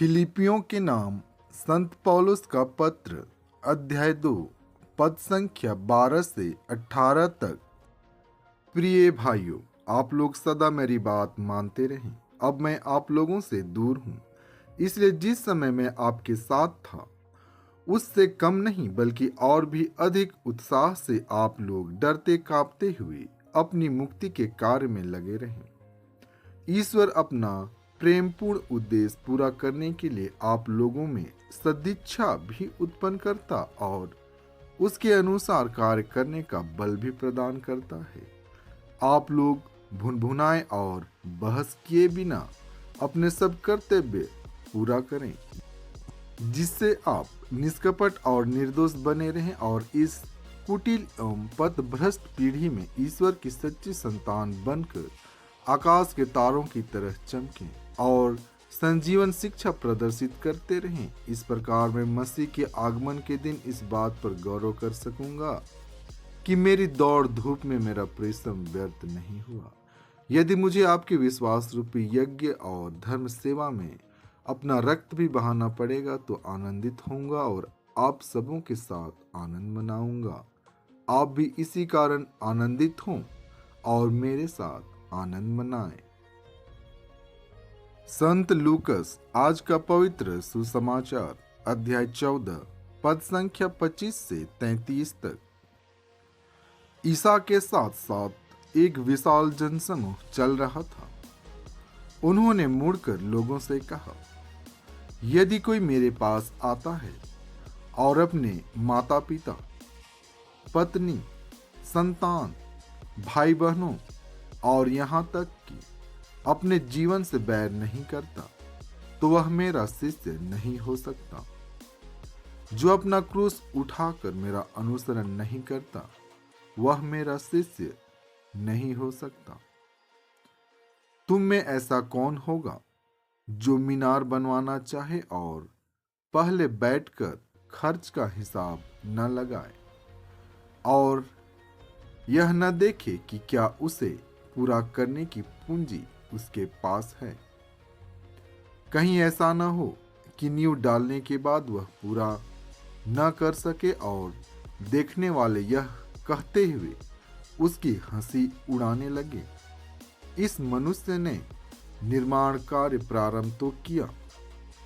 फिलिपियों के नाम संत पौलुस का पत्र अध्याय 2 पद संख्या 12 से 18 तक। प्रिय भाइयों, आप लोग सदा मेरी बात मानते रहें। अब मैं आप लोगों से दूर हूँ, इसलिए जिस समय मैं आपके साथ था उससे कम नहीं बल्कि और भी अधिक उत्साह से आप लोग डरते कांपते हुए अपनी मुक्ति के कार्य में लगे रहें। ईश्वर अपना प्रेमपूर्ण उद्देश्य पूरा करने के लिए आप लोगों में सदिच्छा भी उत्पन्न करता और उसके अनुसार कार्य करने का बल भी प्रदान करता है। आप लोग भुनभुनाए और बहस किए बिना अपने सब कर्तव्य पूरा करें, जिससे आप निष्कपट और निर्दोष बने रहें और इस कुटिल एवं पथभ्रष्ट पीढ़ी में ईश्वर की सच्ची संतान बनकर आकाश के तारों की तरह चमकें और संजीवन शिक्षा प्रदर्शित करते रहें। इस प्रकार मैं मसीह के आगमन के दिन इस बात पर गौरव कर सकूंगा कि मेरी दौड़ धूप में मेरा परिश्रम व्यर्थ नहीं हुआ। यदि मुझे आपके विश्वास रूपी यज्ञ और धर्म सेवा में अपना रक्त भी बहाना पड़ेगा तो आनंदित होऊंगा और आप सबों के साथ आनंद मनाऊंगा। आप भी इसी कारण आनंदित हों और मेरे साथ आनंद मनाएं। संत लूकस आज का पवित्र सुसमाचार अध्याय 14 पद संख्या 25 से 33 तक। ईसा के साथ साथ एक विशाल जनसमूह चल रहा था। उन्होंने मुड़कर लोगों से कहा, यदि कोई मेरे पास आता है और अपने माता पिता, पत्नी, संतान, भाई बहनों और यहाँ तक कि अपने जीवन से बैर नहीं करता, तो वह मेरा शिष्य नहीं हो सकता। जो अपना क्रूस उठाकर मेरा अनुसरण नहीं करता, वह मेरा शिष्य नहीं हो सकता। तुम में ऐसा कौन होगा जो मीनार बनवाना चाहे और पहले बैठकर खर्च का हिसाब न लगाए और यह न देखे कि क्या उसे पूरा करने की पूंजी उसके पास है? कहीं ऐसा न हो कि नींव डालने के बाद वह पूरा न कर सके और देखने वाले यह कहते हुए उसकी हंसी उड़ाने लगे, इस मनुष्य ने निर्माण कार्य प्रारंभ तो किया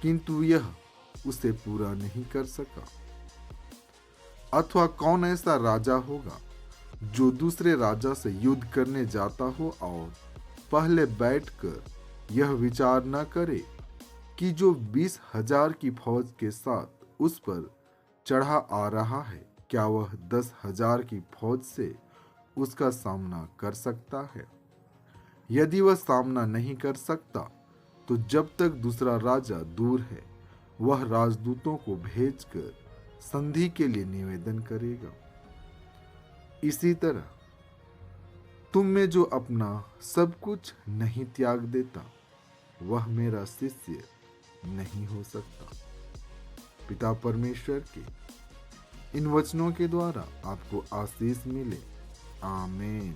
किंतु यह उसे पूरा नहीं कर सका। अथवा कौन ऐसा राजा होगा जो दूसरे राजा से युद्ध करने जाता हो और पहले बैठकर यह विचार न करे कि जो 20,000 की फौज के साथ उस पर चढ़ा आ रहा है, क्या वह 10,000 की फौज से उसका सामना कर सकता है? यदि वह सामना नहीं कर सकता तो जब तक दूसरा राजा दूर है वह राजदूतों को भेजकर संधि के लिए निवेदन करेगा। इसी तरह तुम में जो अपना सब कुछ नहीं त्याग देता, वह मेरा शिष्य नहीं हो सकता। पिता परमेश्वर के इन वचनों के द्वारा आपको आशीष मिले। आमीन।